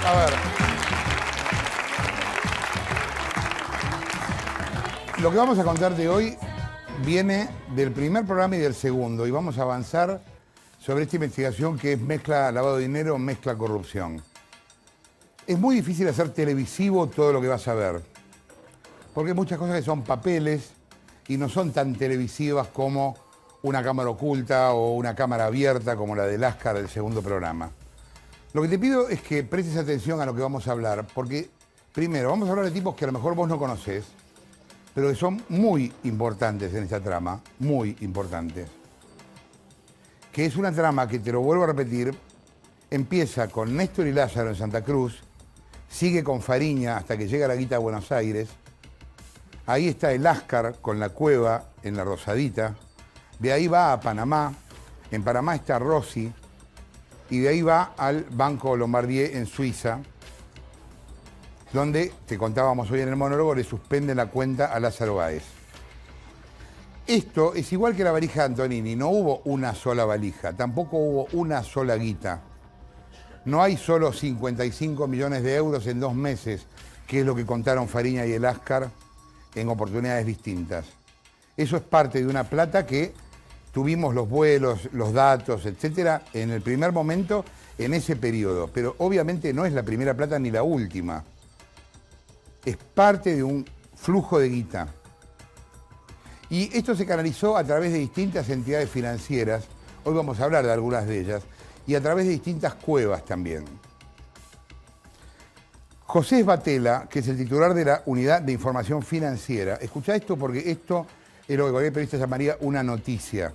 A ver. Lo que vamos a contarte hoy viene del primer programa y del segundo. Y vamos a avanzar sobre esta investigación que es mezcla lavado de dinero, mezcla corrupción. Es muy difícil hacer televisivo todo lo que vas a ver. Porque hay muchas cosas que son papeles y no son tan televisivas como una cámara oculta o una cámara abierta como la de Lascar del segundo programa. Lo que te pido es que prestes atención a lo que vamos a hablar, porque primero vamos a hablar de tipos que a lo mejor vos no conocés, pero que son muy importantes en esta trama, muy importantes. Que es una trama que, te lo vuelvo a repetir, empieza con Néstor y Lázaro en Santa Cruz, sigue con Fariña hasta que llega la guita a Buenos Aires, ahí está el Lascar con la cueva en la Rosadita, de ahí va a Panamá, en Panamá está Rossi, y de ahí va al Banco Lombardier en Suiza, donde, te contábamos hoy en el monólogo, le suspenden la cuenta a Lázaro Báez. Esto es igual que la valija de Antonini, no hubo una sola valija, tampoco hubo una sola guita. No hay solo 55 millones de euros en 2 meses, que es lo que contaron Fariña y el Lascar en oportunidades distintas. Eso es parte de una plata que tuvimos los vuelos, los datos, etcétera, en el primer momento, en ese periodo. Pero obviamente no es la primera plata ni la última. Es parte de un flujo de guita. Y esto se canalizó a través de distintas entidades financieras, hoy vamos a hablar de algunas de ellas, y a través de distintas cuevas también. José Sbatella, que es el titular de la Unidad de Información Financiera, escuchá esto porque esto es lo que cualquier periodista llamaría una noticia,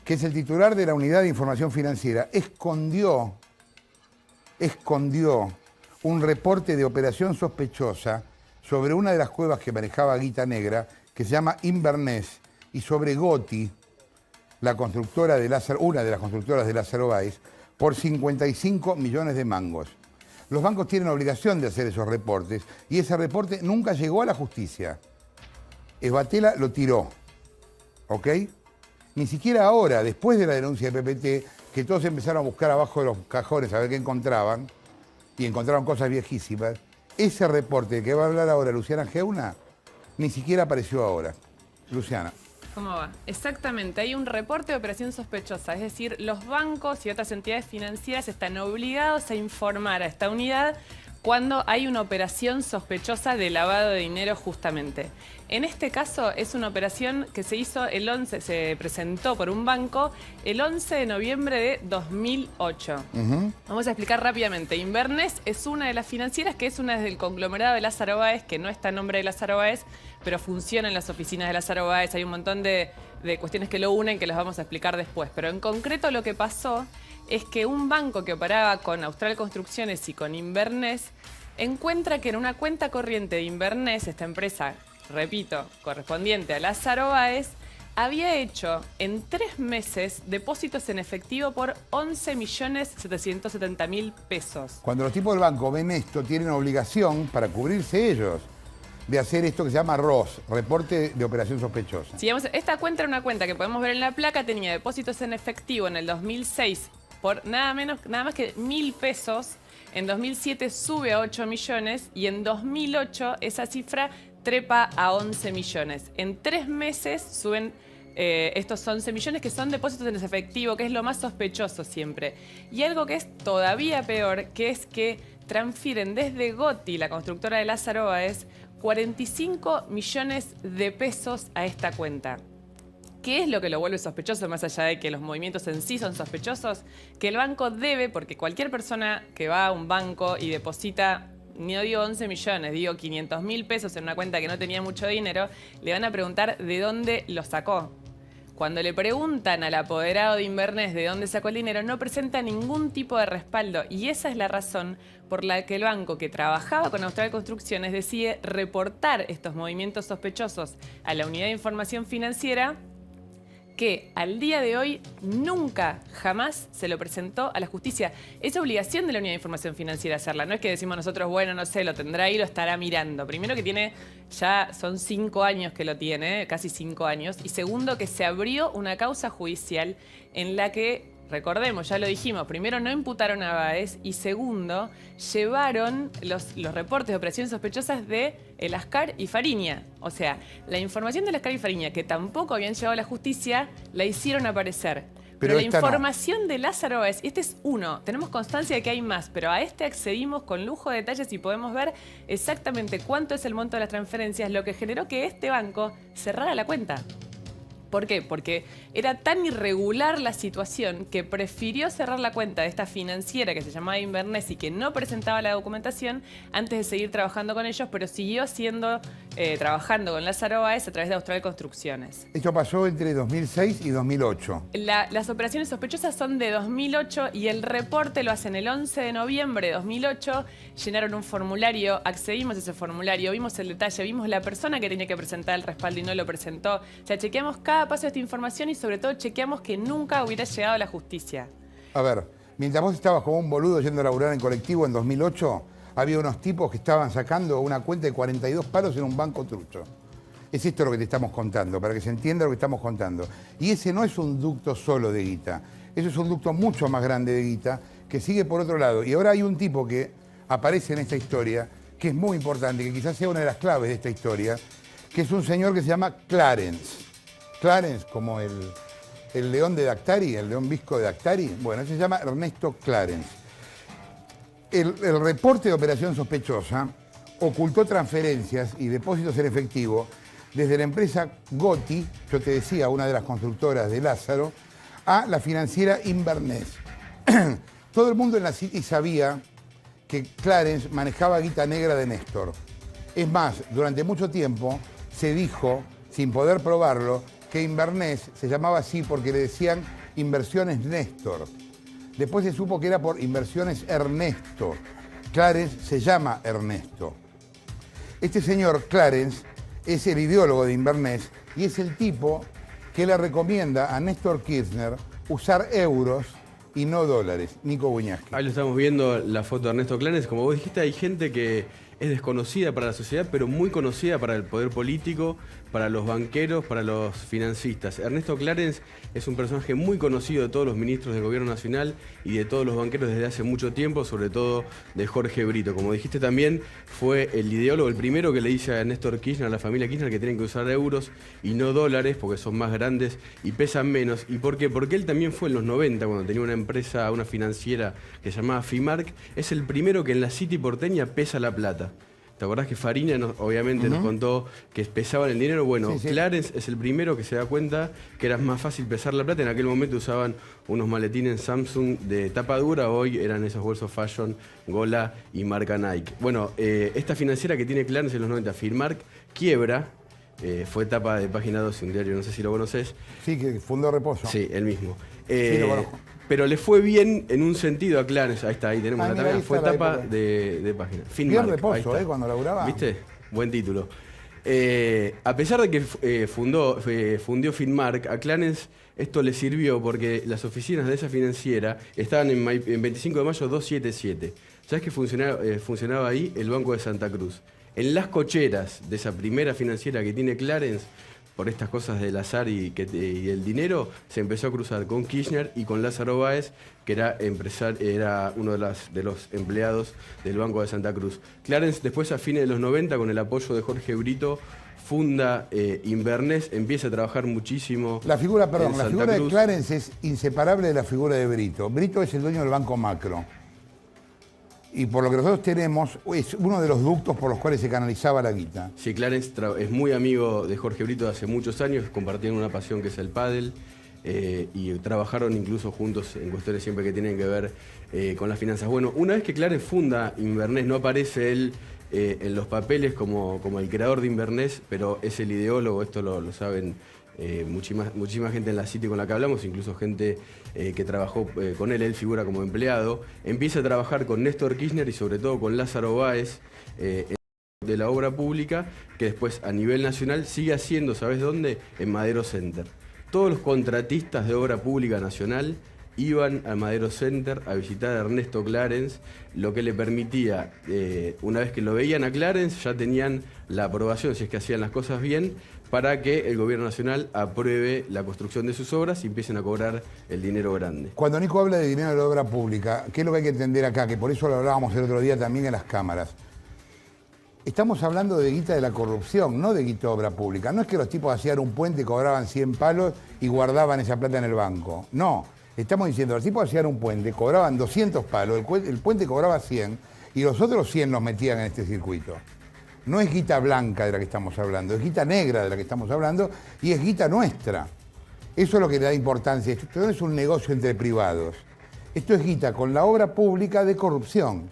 que es el titular de la Unidad de Información Financiera, escondió un reporte de operación sospechosa sobre una de las cuevas que manejaba Guita Negra, que se llama Inverness, y sobre Gotti, la constructora de Lázaro, una de las constructoras de Lázaro Báez, por 55 millones de mangos. Los bancos tienen obligación de hacer esos reportes y ese reporte nunca llegó a la justicia. Sbatella lo tiró, ¿ok? Ni siquiera ahora, después de la denuncia de PPT, que todos empezaron a buscar abajo de los cajones a ver qué encontraban, y encontraron cosas viejísimas, ese reporte de que va a hablar ahora Luciana Geuna, ni siquiera apareció ahora. Luciana. ¿Cómo va? Exactamente, hay un reporte de operación sospechosa, es decir, los bancos y otras entidades financieras están obligados a informar a esta unidad cuando hay una operación sospechosa de lavado de dinero justamente. En este caso es una operación que se hizo se presentó por un banco el 11 de noviembre de 2008. Vamos a explicar rápidamente. Inverness es una de las financieras que es una del conglomerado de Lázaro Báez, que no está en nombre de Lázaro Báez, pero funciona en las oficinas de Lázaro Báez. Hay un montón de cuestiones que lo unen que las vamos a explicar después. Pero en concreto lo que pasó es que un banco que operaba con Austral Construcciones y con Inverness encuentra que en una cuenta corriente de Inverness, esta empresa, repito, correspondiente a Lázaro Báez, había hecho en 3 meses depósitos en efectivo por 11.770.000 pesos. Cuando los tipos del banco ven esto, tienen obligación, para cubrirse ellos, de hacer esto que se llama ROS, Reporte de Operación Sospechosa. Si vamos, esta cuenta era una cuenta que podemos ver en la placa, tenía depósitos en efectivo en el 2006 por nada más que 1.000 pesos. En 2007 sube a 8 millones y en 2008 esa cifra trepa a 11 millones. En 3 meses suben estos 11 millones que son depósitos en efectivo, que es lo más sospechoso siempre. Y algo que es todavía peor, que es que transfieren desde Gotti, la constructora de Lázaro Báez, 45 millones de pesos a esta cuenta. ¿Qué es lo que lo vuelve sospechoso, más allá de que los movimientos en sí son sospechosos? Que el banco debe, porque cualquier persona que va a un banco y deposita, no digo 11 millones, digo 500.000 pesos en una cuenta que no tenía mucho dinero, le van a preguntar de dónde lo sacó. Cuando le preguntan al apoderado de Inverness de dónde sacó el dinero, no presenta ningún tipo de respaldo. Y esa es la razón por la que el banco que trabajaba con Austral Construcciones decide reportar estos movimientos sospechosos a la Unidad de Información Financiera, que al día de hoy nunca, jamás se lo presentó a la justicia. Es obligación de la Unidad de Información Financiera hacerla. No es que decimos nosotros, bueno, no sé, lo tendrá ahí, lo estará mirando. Primero que tiene, ya son 5 años que lo tiene, casi 5 años. Y segundo que se abrió una causa judicial en la que recordemos, ya lo dijimos, primero no imputaron a Báez y segundo, llevaron los reportes de operaciones sospechosas de El Ascar y Fariña. O sea, la información de El Ascar y Fariña, que tampoco habían llegado a la justicia, la hicieron aparecer. Pero la información de Lázaro Báez, este es uno, tenemos constancia de que hay más, pero a este accedimos con lujo de detalles y podemos ver exactamente cuánto es el monto de las transferencias, lo que generó que este banco cerrara la cuenta. ¿Por qué? Porque era tan irregular la situación que prefirió cerrar la cuenta de esta financiera que se llamaba Inverness y que no presentaba la documentación antes de seguir trabajando con ellos, pero siguió trabajando con Lázaro Báez a través de Austral Construcciones. Esto pasó entre 2006 y 2008. Las operaciones sospechosas son de 2008 y el reporte lo hacen el 11 de noviembre de 2008. Llenaron un formulario, accedimos a ese formulario, vimos el detalle, vimos la persona que tenía que presentar el respaldo y no lo presentó. O sea, chequeamos cada paso de esta información y sobre todo chequeamos que nunca hubiera llegado a la justicia. A ver, mientras vos estabas como un boludo yendo a laburar en colectivo en 2008, había unos tipos que estaban sacando una cuenta de 42 palos en un banco trucho. Es esto lo que te estamos contando, para que se entienda lo que estamos contando. Y ese no es un ducto solo de guita, eso es un ducto mucho más grande de guita que sigue por otro lado. Y ahora hay un tipo que aparece en esta historia, que es muy importante, que quizás sea una de las claves de esta historia, que es un señor que se llama Clarence. Clarence, como el león de Dactari, el león visco de Dactari, bueno, se llama Ernesto Clarence. El reporte de operación sospechosa ocultó transferencias y depósitos en efectivo desde la empresa Gotti, yo te decía, una de las constructoras de Lázaro, a la financiera Inverness. Todo el mundo en la City sabía que Clarence manejaba guita negra de Néstor. Es más, durante mucho tiempo se dijo, sin poder probarlo, que Inverness se llamaba así porque le decían Inversiones Néstor. Después se supo que era por Inversiones Ernesto. Clarence se llama Ernesto. Este señor Clarence es el ideólogo de Inverness y es el tipo que le recomienda a Néstor Kirchner usar euros y no dólares. Nico Buñaski. Ahí lo estamos viendo, la foto de Ernesto Clarence. Como vos dijiste, hay gente que es desconocida para la sociedad, pero muy conocida para el poder político, para los banqueros, para los financistas. Ernesto Clarence es un personaje muy conocido de todos los ministros del gobierno nacional y de todos los banqueros desde hace mucho tiempo, sobre todo de Jorge Brito. Como dijiste también, fue el ideólogo, el primero que le dice a Néstor Kirchner, a la familia Kirchner, que tienen que usar euros y no dólares, porque son más grandes y pesan menos. ¿Y por qué? Porque él también fue en los 90, cuando tenía una empresa, una financiera que se llamaba FIMARC, es el primero que en la City porteña pesa la plata. ¿Te acordás que Fariña obviamente nos contó que pesaban el dinero? Bueno, sí, sí. Clarence es el primero que se da cuenta que era más fácil pesar la plata. En aquel momento usaban unos maletines Samsung de tapa dura, hoy eran esos bolsos Fashion, Gola y marca Nike. Bueno, esta financiera que tiene Clarence en los 90, FIMARC, quiebra. Fue tapa de Página 12, un diario, no sé si lo conoces. Sí, que fundó Reposo. Sí, el mismo. Sí, lo conozco. Pero le fue bien en un sentido a Clarence. Ahí está, ahí tenemos la tabla. Fue tapa de Página. Bien Reposo, cuando laburaba. ¿Viste? Buen título. A pesar de que fundió FINMARC, a Clarence esto le sirvió porque las oficinas de esa financiera estaban en 25 de mayo 277. ¿Sabes qué funcionaba ahí? El Banco de Santa Cruz. En las cocheras de esa primera financiera que tiene Clarence, por estas cosas del azar y el dinero, se empezó a cruzar con Kirchner y con Lázaro Báez, que era uno de los empleados del Banco de Santa Cruz. Clarence, después a fines de los 90, con el apoyo de Jorge Brito, funda Inverness, empieza a trabajar muchísimo. La figura de Clarence es inseparable de la figura de Brito. Brito es el dueño del Banco Macro. Y por lo que nosotros tenemos, es uno de los ductos por los cuales se canalizaba la guita. Sí, Clarence es muy amigo de Jorge Brito de hace muchos años, compartieron una pasión que es el pádel, y trabajaron incluso juntos en cuestiones siempre que tienen que ver con las finanzas. Bueno, una vez que Clarence funda Inverness, no aparece él en los papeles como el creador de Inverness, pero es el ideólogo, esto lo saben muchísima gente en la City con la que hablamos, incluso gente que trabajó con él figura como empleado. Empieza a trabajar con Néstor Kirchner y sobre todo con Lázaro Báez de la obra pública, que después a nivel nacional sigue haciendo, ¿sabes dónde? En Madero Center. Todos los contratistas de obra pública nacional iban al Madero Center a visitar a Ernesto Clarence, lo que le permitía, una vez que lo veían a Clarence, ya tenían la aprobación, si es que hacían las cosas bien, para que el gobierno nacional apruebe la construcción de sus obras y empiecen a cobrar el dinero grande. Cuando Nico habla de dinero de la obra pública, ¿qué es lo que hay que entender acá? Que por eso lo hablábamos el otro día también en las cámaras. Estamos hablando de guita de la corrupción, no de guita de obra pública. No es que los tipos hacían un puente y cobraban 100 palos y guardaban esa plata en el banco. No, estamos diciendo, los tipos hacían un puente, cobraban 200 palos, el puente cobraba 100 y los otros 100 los metían en este circuito. No es guita blanca de la que estamos hablando, es guita negra de la que estamos hablando y es guita nuestra. Eso es lo que le da importancia. Esto no es un negocio entre privados. Esto es guita con la obra pública de corrupción.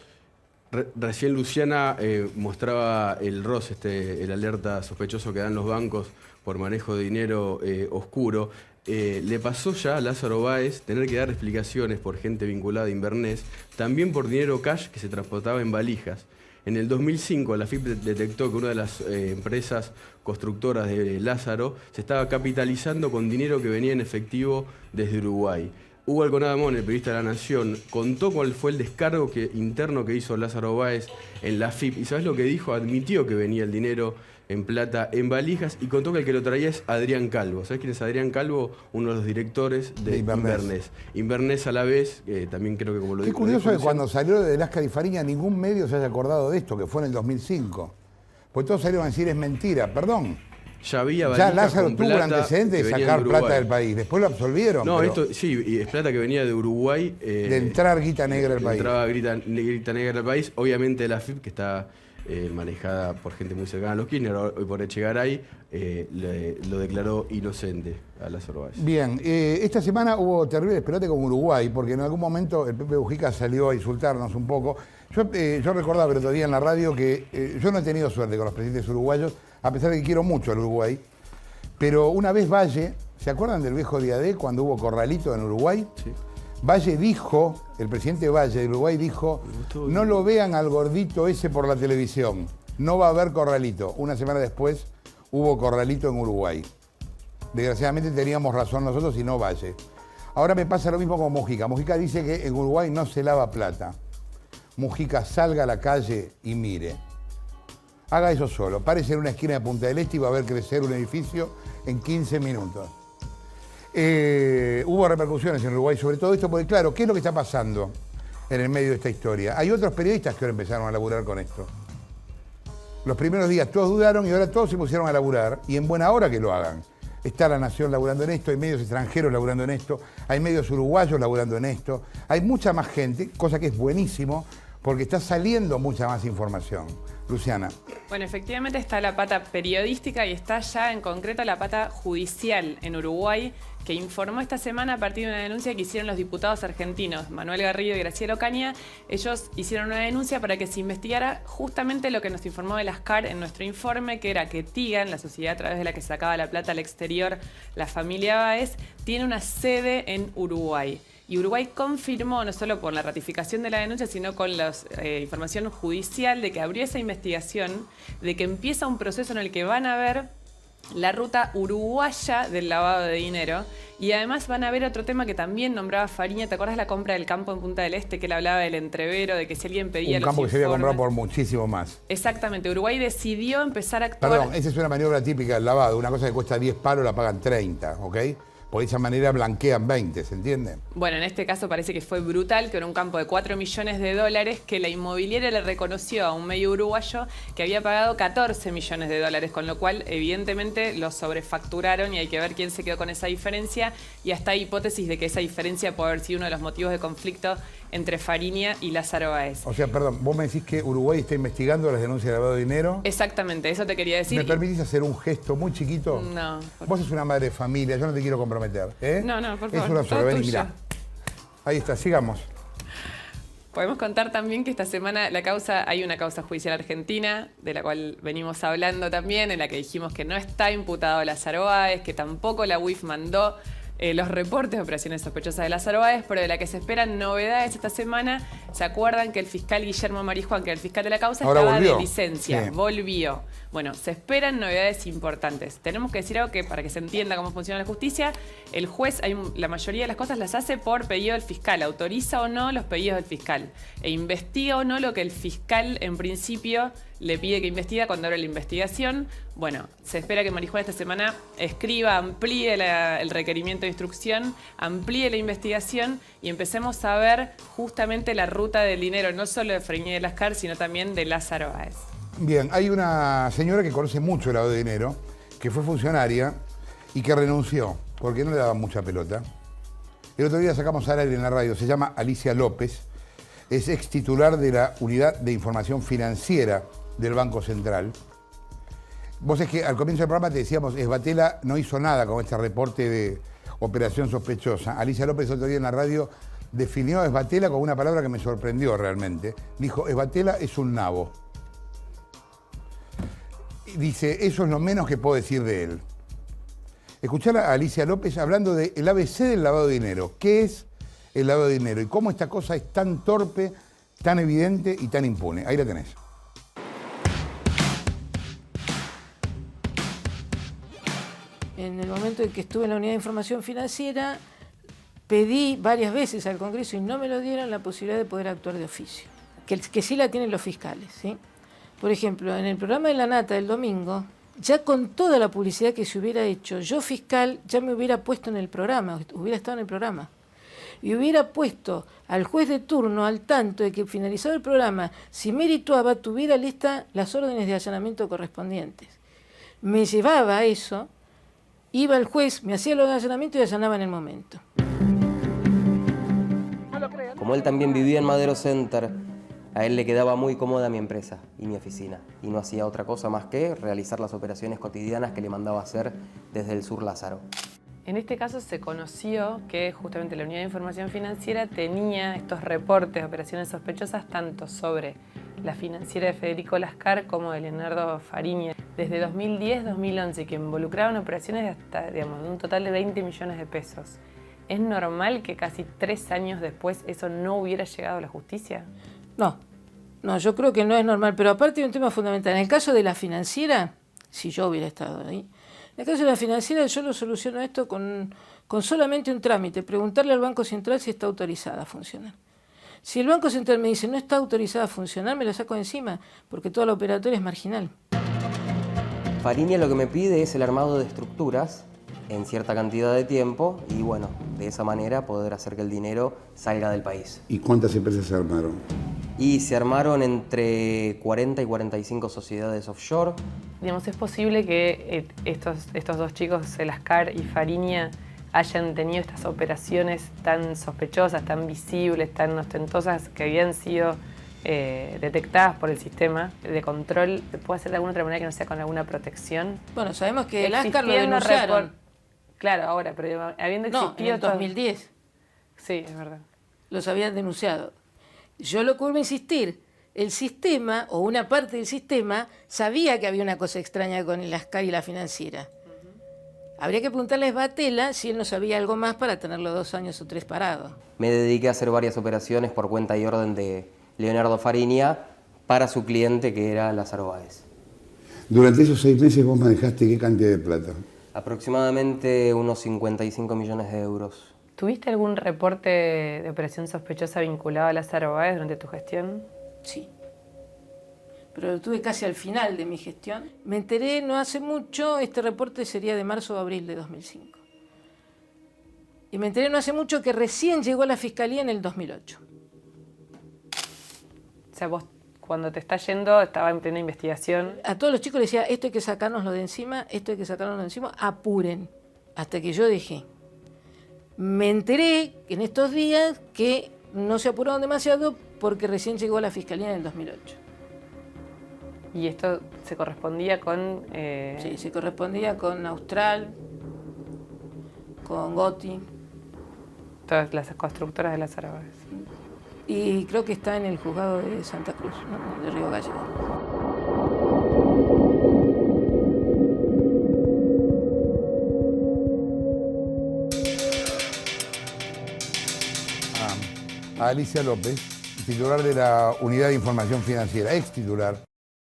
Recién Luciana mostraba el ROS, el alerta sospechoso que dan los bancos por manejo de dinero oscuro. Le pasó ya a Lázaro Báez tener que dar explicaciones por gente vinculada a Inverness, también por dinero cash que se transportaba en valijas. En el 2005 la AFIP detectó que una de las empresas constructoras de Lázaro se estaba capitalizando con dinero que venía en efectivo desde Uruguay. Hugo Alconadamón, el periodista de La Nación, contó cuál fue el descargo interno que hizo Lázaro Báez en la AFIP. ¿Y sabes lo que dijo? Admitió que venía el dinero en plata en valijas y contó que el que lo traía es Adrián Calvo. ¿Sabes quién es Adrián Calvo? Uno de los directores de Inverness. Inverness a la vez, también creo que como lo dijo... Qué curioso que cuando salió de Lascar y Fariña ningún medio se haya acordado de esto, que fue en el 2005. Pues todos salieron a decir es mentira, perdón. Ya Lázaro tuvo un antecedente de sacar plata del país, después lo absolvieron. No, pero... esto sí, y es plata que venía de Uruguay. De entrar guita negra al país. Entraba guita negra al país, obviamente la AFIP, que está manejada por gente muy cercana a los Kirchner, hoy por Echegaray, lo declaró inocente a Lázaro Báez. Bien, esta semana hubo terribles pelotes con Uruguay, porque en algún momento el Pepe Mujica salió a insultarnos un poco. Yo recordaba el otro día en la radio que yo no he tenido suerte con los presidentes uruguayos, a pesar de que quiero mucho al Uruguay, pero una vez Valle, ¿se acuerdan del viejo Diadé cuando hubo corralito en Uruguay? Sí. Valle dijo, el presidente Valle de Uruguay dijo, no lo vean al gordito ese por la televisión, no va a haber corralito. Una semana después hubo corralito en Uruguay. Desgraciadamente teníamos razón nosotros y no Valle. Ahora me pasa lo mismo con Mujica. Mujica dice que en Uruguay no se lava plata. Mujica salga a la calle y mire. Haga eso solo. Párese en una esquina de Punta del Este y va a ver crecer un edificio en 15 minutos. Hubo repercusiones en Uruguay sobre todo esto, porque claro, ¿qué es lo que está pasando en el medio de esta historia? Hay otros periodistas que ahora empezaron a laburar con esto. Los primeros días todos dudaron y ahora todos se pusieron a laburar, y en buena hora que lo hagan. Está La Nación laburando en esto, hay medios extranjeros laburando en esto, hay medios uruguayos laburando en esto, hay mucha más gente, cosa que es buenísimo, porque está saliendo mucha más información. Luciana. Bueno, efectivamente está la pata periodística y está ya en concreto la pata judicial en Uruguay, que informó esta semana a partir de una denuncia que hicieron los diputados argentinos, Manuel Garrido y Graciela Ocaña. Ellos hicieron una denuncia para que se investigara justamente lo que nos informó de Lascar en nuestro informe, que era que TIGAN, la sociedad a través de la que sacaba la plata al exterior la familia Báez, tiene una sede en Uruguay. Y Uruguay confirmó, no solo por la ratificación de la denuncia, sino con la información judicial de que abrió esa investigación, de que empieza un proceso en el que van a ver la ruta uruguaya del lavado de dinero. Y además van a ver otro tema que también nombraba Fariña. ¿Te acuerdas la compra del campo en Punta del Este? Que él hablaba del entrevero, de que si alguien pedía un campo que se había comprado por muchísimo más. Exactamente. Uruguay decidió empezar a actuar... Perdón, esa es una maniobra típica del lavado. Una cosa que cuesta 10 palos la pagan 30, ¿ok? Por esa manera blanquean 20, ¿se entiende? Bueno, en este caso parece que fue brutal, que era un campo de 4 millones de dólares que la inmobiliaria le reconoció a un medio uruguayo que había pagado 14 millones de dólares, con lo cual evidentemente lo sobrefacturaron y hay que ver quién se quedó con esa diferencia, y hasta hay hipótesis de que esa diferencia puede haber sido uno de los motivos de conflicto entre Fariña y Lázaro Báez. O sea, perdón, vos me decís que Uruguay está investigando las denuncias de lavado de dinero. Exactamente, eso te quería decir. ¿Me permitís hacer un gesto muy chiquito? No. Vos sos una madre de familia, yo no te quiero comprometer, ¿eh? No, por favor. Es una sola, ven y mirá. Ahí está, sigamos. Podemos contar también que esta semana hay una causa judicial argentina, de la cual venimos hablando también, en la que dijimos que no está imputado Lázaro Báez, que tampoco la UIF mandó los reportes de operaciones sospechosas de Lázaro Báez, pero de la que se esperan novedades esta semana. ¿Se acuerdan que el fiscal Guillermo Marijuán, que era el fiscal de la causa, estaba de licencia? Sí. Volvió. Bueno, se esperan novedades importantes. Tenemos que decir algo que, para que se entienda cómo funciona la justicia, el juez, la mayoría de las cosas las hace por pedido del fiscal, autoriza o no los pedidos del fiscal, e investiga o no lo que el fiscal en principio le pide que investigue. Cuando abre la investigación, bueno, se espera que Marijuán esta semana escriba, amplíe el requerimiento de instrucción, amplíe la investigación y empecemos a ver justamente la ruta del dinero, no solo de Fariña y de Lascar, sino también de Lázaro Báez. Bien, hay una señora que conoce mucho el lavado de dinero, que fue funcionaria y que renunció porque no le daba mucha pelota. El otro día sacamos al aire en la radio, se llama Alicia López, es ex titular de la Unidad de Información Financiera del Banco Central. Vos es que al comienzo del programa te decíamos, Esbatella no hizo nada con este reporte de operación sospechosa. Alicia López otro día en la radio definió a Esbatella con una palabra que me sorprendió realmente. Dijo, Esbatella es un nabo. Y dice, eso es lo menos que puedo decir de él. Escuchar a Alicia López hablando del ABC del lavado de dinero. ¿Qué es el lavado de dinero? Y cómo esta cosa es tan torpe, tan evidente y tan impune. Ahí la tenés. En el momento en que estuve en la Unidad de Información Financiera, pedí varias veces al Congreso y no me lo dieron la posibilidad de poder actuar de oficio, que sí la tienen los fiscales, ¿sí? Por ejemplo, en el programa de La Nata del domingo, ya con toda la publicidad que se hubiera hecho, yo fiscal ya me hubiera puesto en el programa, hubiera estado en el programa, y hubiera puesto al juez de turno al tanto de que finalizado el programa, si merituaba, tuviera lista las órdenes de allanamiento correspondientes. Me llevaba a eso. Iba el juez, me hacía los allanamientos y allanaba en el momento. Como él también vivía en Madero Center, a él le quedaba muy cómoda mi empresa y mi oficina. Y no hacía otra cosa más que realizar las operaciones cotidianas que le mandaba hacer desde el Sur Lázaro. En este caso se conoció que justamente la Unidad de Información Financiera tenía estos reportes de operaciones sospechosas tanto sobre la financiera de Federico Lascar como de Leonardo Fariña desde 2010-2011, que involucraban operaciones de hasta, digamos, de un total de 20 millones de pesos. ¿Es normal que casi 3 años después eso no hubiera llegado a la justicia? No, yo creo que no es normal, pero aparte de un tema fundamental, en el caso de la financiera, si yo hubiera estado ahí, en el caso de la financiera yo lo soluciono esto con solamente un trámite, preguntarle al Banco Central si está autorizada a funcionar. Si el Banco Central me dice no está autorizada a funcionar, me lo saco encima, porque toda la operatoria es marginal. Fariña lo que me pide es el armado de estructuras en cierta cantidad de tiempo y bueno, de esa manera poder hacer que el dinero salga del país. ¿Y cuántas empresas se armaron? Y se armaron entre 40 y 45 sociedades offshore. Digamos, ¿es posible que estos dos chicos, Lascar y Fariña, hayan tenido estas operaciones tan sospechosas, tan visibles, tan ostentosas, que habían sido detectadas por el sistema de control? ¿Puede ser de alguna otra manera que no sea con alguna protección? Bueno, sabemos que Lascar lo denunciaron. Claro, ahora, pero habiendo existido... No, en el 2010. Sí, es verdad. Los habían denunciado. Yo lo que vuelvo a insistir, el sistema, o una parte del sistema, sabía que había una cosa extraña con el Lascar y la financiera. Habría que preguntarle a Esbatella si él no sabía algo más para tenerlo 2 años o 3 parado. Me dediqué a hacer varias operaciones por cuenta y orden de Leonardo Fariña para su cliente, que era Lázaro Báez. Durante esos 6 meses vos manejaste ¿qué cantidad de plata? Aproximadamente unos 55 millones de euros. ¿Tuviste algún reporte de operación sospechosa vinculado a Lázaro Báez durante tu gestión? Sí. Pero lo tuve casi al final de mi gestión. Me enteré no hace mucho, este reporte sería de marzo o abril de 2005. Y me enteré no hace mucho que recién llegó a la Fiscalía en el 2008. O sea, vos cuando te estás yendo estaba en plena investigación. A todos los chicos les decía, esto hay que sacárnoslo de encima, esto hay que sacárnoslo de encima, apuren. Hasta que yo dejé. Me enteré en estos días que no se apuraron demasiado porque recién llegó a la Fiscalía en el 2008. ¿Y esto se correspondía con...? Sí, se correspondía con Austral, con Goti. Todas las constructoras de Lázaro Báez. Y creo que está en el juzgado de Santa Cruz, ¿no? De Río Gallegos. A Alicia López, titular de la Unidad de Información Financiera, ex titular.